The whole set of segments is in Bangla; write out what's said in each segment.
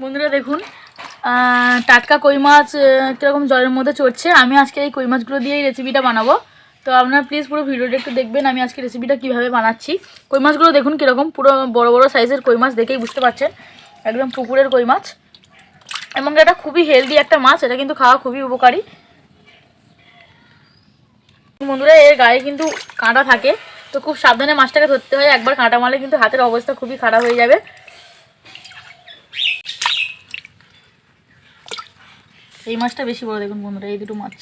বন্ধুরা দেখুন টাটকা কই মাছ কীরকম জলের মধ্যে চড়ছে। আমি আজকে এই কই মাছগুলো দিয়েই রেসিপিটা বানাবো। তো আপনারা প্লিজ পুরো ভিডিওটা একটু দেখবেন আমি আজকে রেসিপিটা কীভাবে বানাচ্ছি। কই মাছগুলো দেখুন কীরকম, পুরো বড় বড় সাইজের কই মাছ, দেখেই বুঝতে পারছেন একদম পুকুরের কই মাছ। এবং এটা খুবই হেলদি একটা মাছ, এটা কিন্তু খাওয়া খুবই উপকারী। বন্ধুরা এর গায়ে কিন্তু কাঁটা থাকে, তো খুব সাবধানে মাছটাকে ধরতে হয়। একবার কাঁটা মারলে কিন্তু হাতের অবস্থা খুবই খারাপ হয়ে যাবে। এই মাছটা বেশি বড় দেখুন বন্ধুরা, এই দুটো মাছ।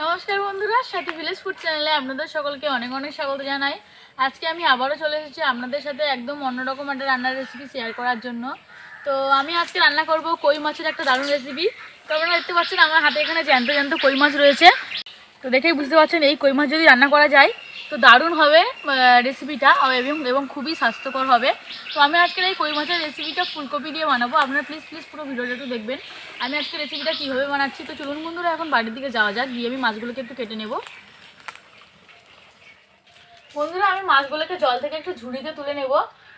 নমস্কার বন্ধুরা, সাথী ভিলেজ ফুড চ্যানেলে আপনাদের সকলকে অনেক অনেক স্বাগত জানাই। আজকে আমি আবারও চলে এসেছি আপনাদের সাথে একদম অন্যরকম একটা রান্নার রেসিপি শেয়ার করার জন্য। তো আমি আজকে রান্না করব কই মাছের একটা দারুণ রেসিপি। তো আপনারা দেখতে পাচ্ছেন আমার হাতে এখানে জ্যান্ত জ্যান্ত কই মাছ রয়েছে। তো দেখেই বুঝতে পারছেন এই কই মাছ যদি রান্না করা যায় তো দারুণ হবে রেসিপিটা, এবং খুবই স্বাস্থ্যকর হবে। তো আমি আজকের এই কই মাছের রেসিপিটা ফুলকপি দিয়ে বানাবো। আপনারা প্লিজ পুরো ভিডিওটা একটু দেখবেন আমি আজকে রেসিপিটা কীভাবে বানাচ্ছি। তো চলুন বন্ধুরা এখন বাড়ির দিকে যাওয়া যাক, গিয়ে আমি মাছগুলোকে একটু কেটে নেব। বন্ধুরা আমি মাছগুলোকে জল থেকে একটু ঝুড়িতে তুলে নেব।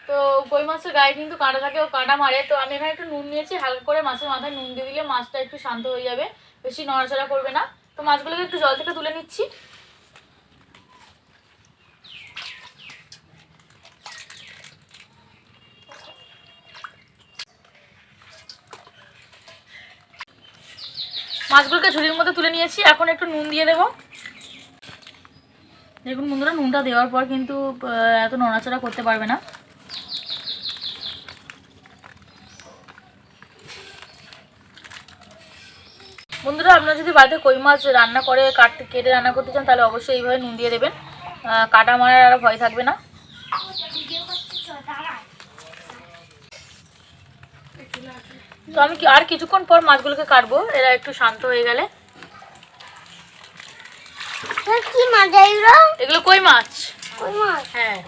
তো কই মাছের গায়ে কিন্তু কাঁটা থাকে, ও কাঁটা মারে। তো আমি এখানে একটু নুন নিয়েছি, হালকা করে মাছের মাথায় নুন দিয়ে দিলে মাছটা একটু শান্ত হয়ে যাবে, বেশি নড়াচড়া করবে না। তো মাছগুলোকে একটু জল থেকে তুলে নিচ্ছি। মাছগুলোকে ঝুড়ির মধ্যে তুলে নিয়েছি, এখন একটু নুন দিয়ে দেবো। দেখুন বন্ধুরা নুনটা দেওয়ার পর কিন্তু এত নড়াচড়া করতে পারবে না। বন্ধুরা আপনারা যদি বাড়িতে কই মাছ রান্না করে কেটে রান্না করতে চান তাহলে অবশ্যই এইভাবে নুন দিয়ে দেবেন, কাটা মারার আর ভয় থাকবে না। তো আমি আর কিছুক্ষণ পর মাছগুলোকে কাটবো, এরা একটু শান্ত হয়ে গেলে। কি মাছ এগুলো কই মাছ। কই মাছ? হ্যাঁ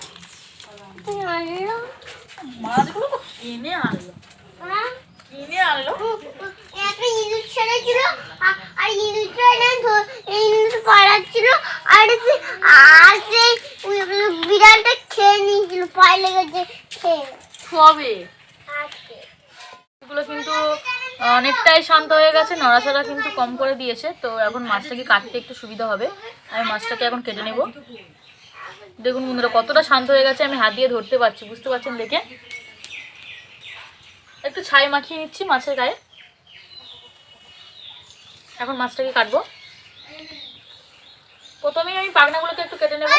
মাছগুলো কিনে আনলো, কিনে আনলো। একটা ইঁদুর ছেড়েছিল আর ইঁদুরটা পালাচ্ছিল আর সেই বিড়ালটা খেয়ে নিয়েছিল, পায়ে লেগেছে খেয়ে সবে। এগুলো কিন্তু অনেকটাই শান্ত হয়ে গেছে, নড়াচড়া কিন্তু কম করে দিয়েছে। তো এখন মাছটাকে কাটতে একটু সুবিধা হবে। আমি মাছটাকে এখন কেটে নেব। দেখুন বন্ধুরা কতটা শান্ত হয়ে গেছে, আমি হাত দিয়ে ধরতে পারছি, বুঝতে পারছেন দেখে। একটু ছাই মাখিয়ে নিচ্ছি মাছের গায়ে। এখন মাছটাকে কাটবো। প্রথমেই আমি পাখনাগুলোকে একটু কেটে নেব।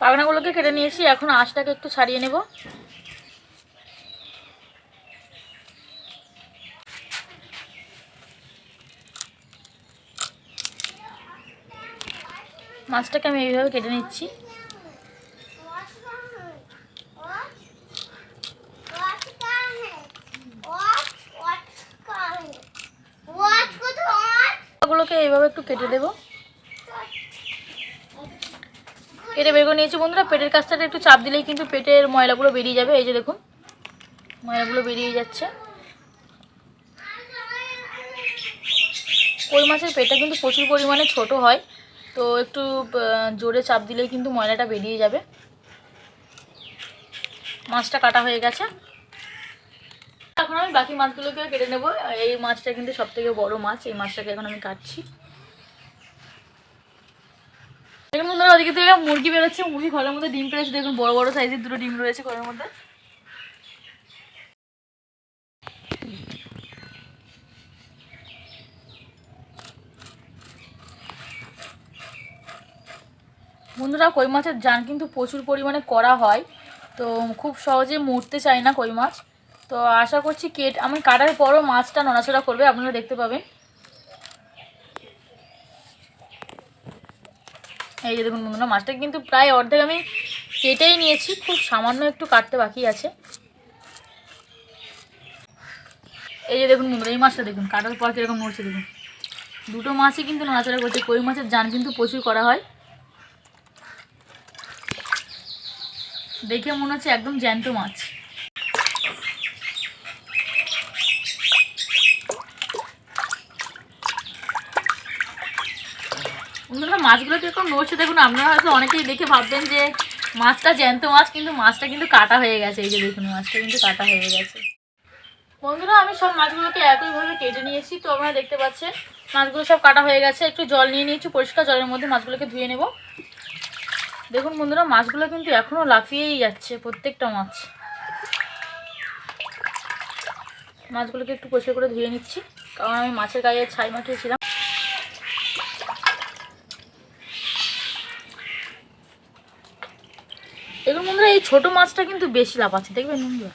পাখনাগুলোকে কেটে নিয়েছি, এখন আঁশটাকে একটু ছাড়িয়ে নেব। মাছটাকে আমি এইভাবে কেটে নিচ্ছি। গুলোকে এইভাবে একটু কেটে দেবো। কেটে বের করে নিয়েছি বন্ধুরা। পেটের কাছটাতে একটু চাপ দিলেই কিন্তু পেটের ময়লাগুলো বেরিয়ে যাবে। এই যে দেখুন ময়লাগুলো বেরিয়ে যাচ্ছে। কই মাছের পেটটা কিন্তু প্রচুর পরিমাণে ছোট হয়, তো একটু জোরে চাপ দিলেই কিন্তু ময়লাটা বেরিয়ে যাবে। মাছটা কাটা হয়ে গেছে, এখন আমি বাকি মাছগুলোকে কেটে নেব। এই মাছটা কিন্তু সবথেকে বড় মাছ, এই মাছটাকে এখন আমি কাটছি। দেখুন বন্ধুরা ওদিকে থেকে মুরগি বেরোচ্ছে, মুরগি ঘরের মধ্যে ডিম পেড়েছে। দেখুন বড় বড় সাইজের দুটো ডিম রয়েছে ঘরের মধ্যে। বন্ধুরা কই মাছের জান কিন্তু প্রচুর পরিমাণে করা হয়, তো খুব সহজে মরতে চায় না কই মাছ। তো আশা করছি আমি কাটার পরও মাছটা নড়াচড়া করবে, আপনারা দেখতে পাবেন। এই যে দেখুন বন্ধুরা মাছটা কিন্তু প্রায় অর্ধেক আমি কেটেই নিয়েছি, খুব সামান্য একটু কাটতে বাকি আছে। এই যে দেখুন বন্ধুরা, এই মাছটা দেখুন কাটার পর কীরকম নড়ছে দেখুন। দুটো মাছই কিন্তু নড়াচড়া করছে। কই মাছের জান কিন্তু প্রচুর করা হয়, দেখে মনে হচ্ছে একদম জ্যান্ত মাছ। বন্ধুরা মাছগুলো কীরকম নড়ছে দেখুন। আপনারা হয়তো অনেকেই দেখে ভাববেন যে মাছটা জ্যান্ত মাছ, কিন্তু মাছটা কিন্তু কাটা হয়ে গেছে। এই যে দেখুন মাছটা কিন্তু কাটা হয়ে গেছে। বন্ধুরা আমি সব মাছগুলোকে একইভাবে কেটে নিয়েছি। তো আপনারা দেখতে পাচ্ছেন মাছগুলো সব কাটা হয়ে গেছে। একটু জল নিয়ে নিয়েছি, পরিষ্কার জলের মধ্যে মাছগুলোকে ধুয়ে নেব। দেখুন বন্ধুরা মাছগুলো কিন্তু এখনও লাফিয়েই যাচ্ছে প্রত্যেকটা মাছ। মাছগুলোকে একটু পরিষ্কার করে ধুয়ে নিচ্ছি, কারণ আমি মাছের গায়ে ছাই মাখিয়েছিলাম। দেখুন বন্ধুরা এই ছোটো মাছটা কিন্তু বেশি লাফাচ্ছে, দেখবেন বন্ধুরা।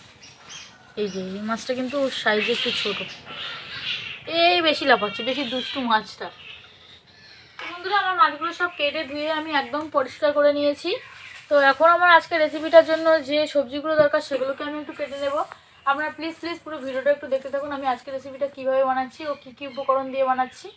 এই যে এই মাছটা কিন্তু সাইজে একটু ছোট, এই বেশি লাফাচ্ছে, বেশি দুষ্টু মাছটা। বন্ধুরা আমার মাছগুলো সব কেটে ধুয়ে আমি একদম পরিষ্কার করে নিয়েছি। তো এখন আমার আজকে রেসিপিটার জন্য যে সবজিগুলো দরকার সেগুলোকে আমি একটু কেটে নেব। আপনারা প্লিজ পুরো ভিডিওটা একটু দেখতে থাকুন, আমি আজকে রেসিপিটা কীভাবে বানাচ্ছি ও কী কী উপকরণ দিয়ে বানাচ্ছি।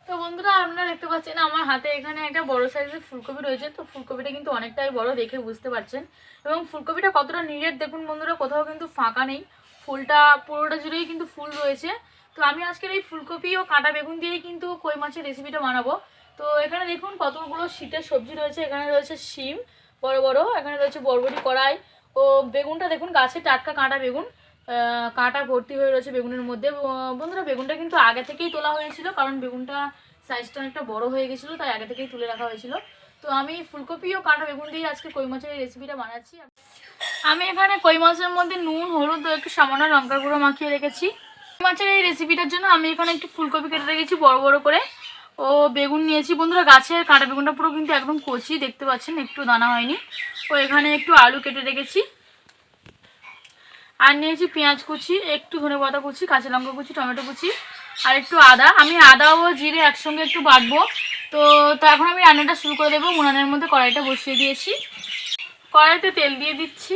তো বন্ধুরা আপনারা দেখতে পাচ্ছেন আমার হাতে এখানে একটা বড় সাইজের ফুলকপি রয়েছে। তো ফুলকপিটা কিন্তু অনেকটাই বড়, দেখে বুঝতে পারছেন। এবং ফুলকপিটা কতটা নিরেট দেখুন বন্ধুরা, কোথাও কিন্তু ফাঁকা নেই, ফুলটা পুরোটা জুড়েই কিন্তু ফুল রয়েছে। তো আমি আজকের এই ফুলকপি ও কাঁটা বেগুন দিয়েই কিন্তু কই মাছের রেসিপিটা বানাবো। তো এখানে দেখুন কতগুলো শীতের সবজি রয়েছে। এখানে রয়েছে শিম বড় বড়, এখানে রয়েছে বরবটি কড়াই, ও বেগুনটা দেখুন গাছে টাটকা কাঁটা বেগুন, কাঁটা ভর্তি হয়ে রয়েছে বেগুনের মধ্যে। বন্ধুরা বেগুনটা কিন্তু আগে থেকেই তোলা হয়েছিল, কারণ বেগুনটা সাইজটা অনেকটা বড় হয়ে গেছিলো, তাই আগে থেকেই তুলে রাখা হয়েছিল। তো আমি ফুলকপি ও কাঁটা বেগুন দিয়ে আজকে কই মাছের এই রেসিপিটা বানাচ্ছি। আমি এখানে কই মাছের মধ্যে নুন হলুদ ও একটু সামান্য লঙ্কার গুঁড়ো মাখিয়ে রেখেছি। কই মাছের এই রেসিপিটার জন্য আমি এখানে একটু ফুলকপি কেটে রেখেছি বড় বড় করে, ও বেগুন নিয়েছি। বন্ধুরা গাছের কাঁটা বেগুনটা পুরো কিন্তু একদম কচি, দেখতে পাচ্ছেন একটু দানা হয়নি। ও এখানে একটু আলু কেটে রেখেছি, আর নিয়েছি পেঁয়াজ কুচি, একটু ধনেপাতা কুচি, কাঁচা লঙ্কা কুচি, টমেটো কুচি, আর একটু আদা। আমি আদা ও জিরে একসঙ্গে একটু বাটবো। তো এখন আমি রান্নাটা শুরু করে দেবো। উনানের মধ্যে কড়াইটা বসিয়ে দিয়েছি, কড়াইতে তেল দিয়ে দিচ্ছি।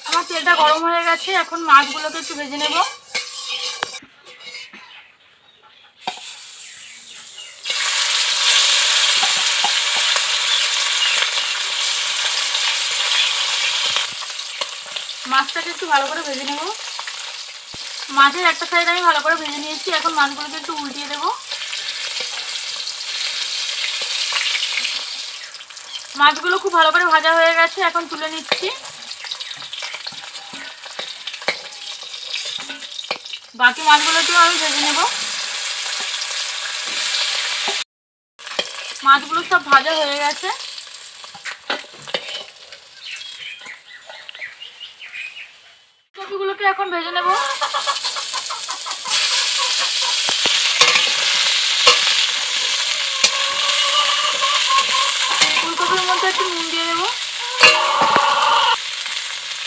আমার তেলটা গরম হয়ে গেছে, এখন মাছগুলোকে একটু ভেজে নেব। মাছটাকে একটু ভালো করে ভেজে নেব। মাছের একটা সাইড আমি ভালো করে ভেজে নিয়েছি, এখন মাছগুলোকে একটু উল্টিয়ে দেবো। মাছগুলো খুব ভালো করে ভাজা হয়ে গেছে, এখন তুলে নিচ্ছি। বাকি মাছগুলোকেও আমি ভেজে নেব। মাছগুলো সব ভাজা হয়ে গেছে, ফুলকপিগুলোকে এখন ভেজে নেব। ফুলকপির মধ্যে একটু নুন দিয়ে দেবো,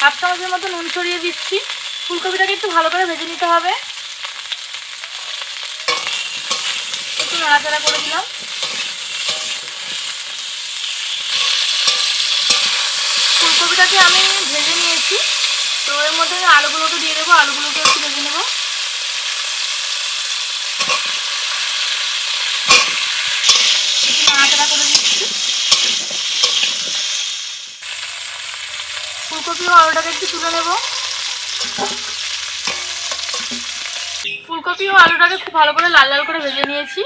হাফ চামচের মতো নুন ছড়িয়ে দিচ্ছি। ফুলকপিটাকে একটু ভালো করে ভেজে নিতে হবে, একটু নাড়াচাড়া করে দিলাম। ফুলকপিটাকে আমি ভেজে নিয়েছি, তো এর মধ্যে আমি আলুগুলোকে দিয়ে দেবো, আলুগুলোকে একটু ভেজে নেব। একটু নাড়াচাড়া করে দিচ্ছি। ফুলকপি ও আলুটাকে একটু তুলে নেব। ফুলকপি ও আলুটাকে খুব ভালো করে লাল লাল করে ভেজে নিয়েছি,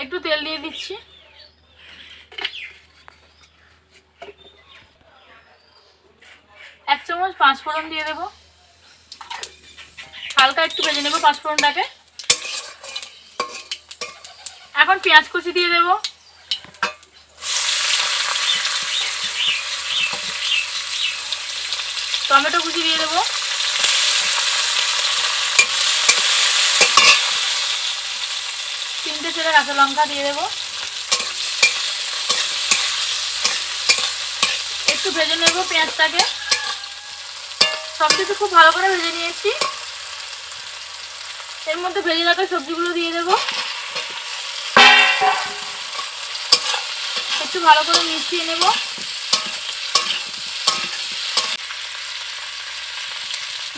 একটু তেল দিয়ে দিচ্ছি। এক চামচ পাঁচফোড়ন দিয়ে দেবো, হালকা একটু ভেজে নেব পাঁচফোড়নটাকে। এখন পেঁয়াজ কুচি দিয়ে দেব, টমেটো কুচি দিয়ে দেবো, তিনটে চেরা কাঁচা লঙ্কা দিয়ে দেবো। একটু ভেজে নেব পেঁয়াজটাকে, সব কিছু খুব ভালো করে ভেজে নিয়েছি। এর মধ্যে ভেজে রাখা সবজিগুলো দিয়ে দেব, একটু ভালো করে মিশিয়ে নেব।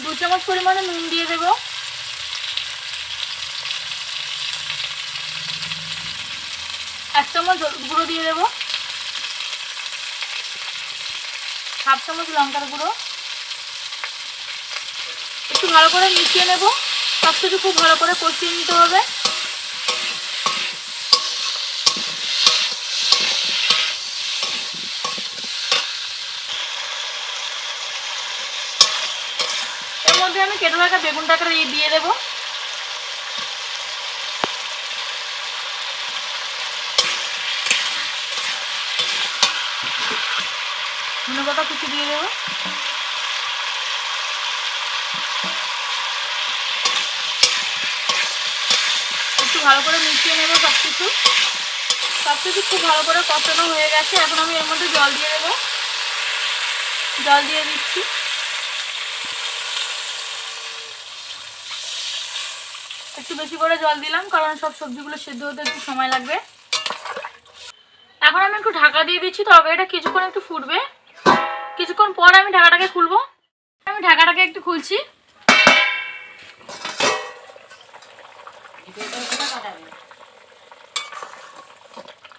দু চামচ পরিমাণে নুন দিয়ে দেবো। এক চামচ গুঁড়ো দিয়ে দেবো। হাফ চামচ লঙ্কার গুঁড়ো। একটু ভালো করে মিশিয়ে নেব। সব কিছু খুব ভালো করে কষিয়ে নিতে হবে। এর মধ্যে আমি কেটে রাখা বেগুনটাকে দিয়ে দেবো। ধনেপাতা কুচি দিয়ে দেবো। একটু ভালো করে মিশিয়ে নেবো সব কিছু। সব কিছু খুব ভালো করে কষানো হয়ে গেছে। এখন আমি এর মধ্যে জল দিয়ে দেবো। জল দিয়ে দিচ্ছি। একটু বেশি করে জল দিলাম, কারণ সব সবজিগুলো সেদ্ধ হতে একটু সময় লাগবে। এখন আমি একটু ঢাকা দিয়ে দিচ্ছি। তরকারিটা কিছুক্ষণ একটু ফুটবে। কিছুক্ষণ পর আমি ঢাকাটাকে খুলবো। আমি ঢাকাটাকে একটু খুলছি।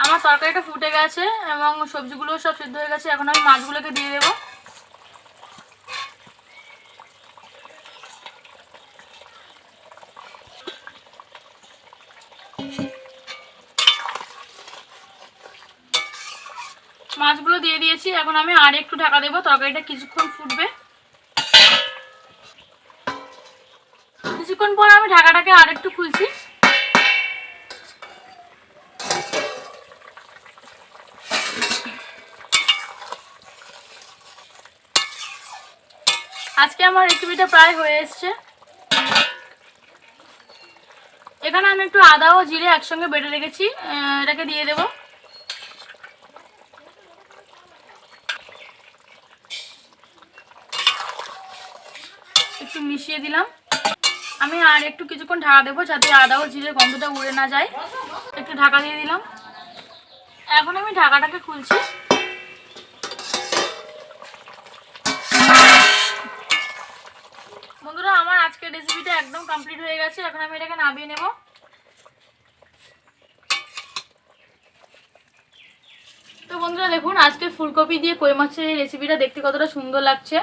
আমার তরকারিটা ফুটে গেছে এবং সবজিগুলো সব সিদ্ধ হয়ে গেছে। এখন আমি মাছগুলোকে দিয়ে দেবো। মাছগুলো দিয়ে দিয়েছি। এখন আমি আর একটু ঢাকা দেবো। তরকারিটা কিছুক্ষণ ফুটবে। কিছুক্ষণ পর আমি ঢাকাটাকে আর একটু খুলছি। আজকে আমার রেসিপিটা প্রায় হয়ে এসছে। এখানে আমি একটু আদা ও জিরে একসঙ্গে বেটে রেখেছি, এটাকে দিয়ে দেব। একটু মিশিয়ে দিলাম। আমি আর একটু কিছুক্ষণ ঢাকা দেবো, যাতে আদা ও জিরের গন্ধটা উড়ে না যায়। একটু ঢাকা দিয়ে দিলাম। এখন আমি ঢাকাটাকে খুলছি। বন্ধুরা, আমার আজকের রেসিপিটা একদম কমপ্লিট হয়ে গেছে। এখন আমি এটাকে নামিয়ে নেব। তো বন্ধুরা দেখুন, আজকে ফুলকপি দিয়ে কই মাছের রেসিপিটা দেখতে কতটা সুন্দর লাগছে।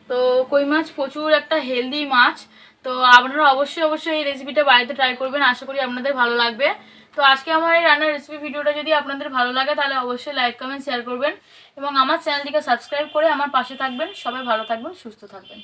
তো কই মাছ প্রচুর একটা হেলদি মাছ। তো আপনারা অবশ্যই এই রেসিপিটা বাড়িতে ট্রাই করবেন। আশা করি আপনাদের ভালো লাগবে। তো আজকে আমার এই রান্নার রেসিপি ভিডিওটা যদি আপনাদের ভালো লাগে, তাহলে অবশ্যই লাইক কমেন্ট শেয়ার করবেন এবং আমার চ্যানেলটিকে সাবস্ক্রাইব করে আমার পাশে থাকবেন। সবাই ভালো থাকবেন, সুস্থ থাকবেন।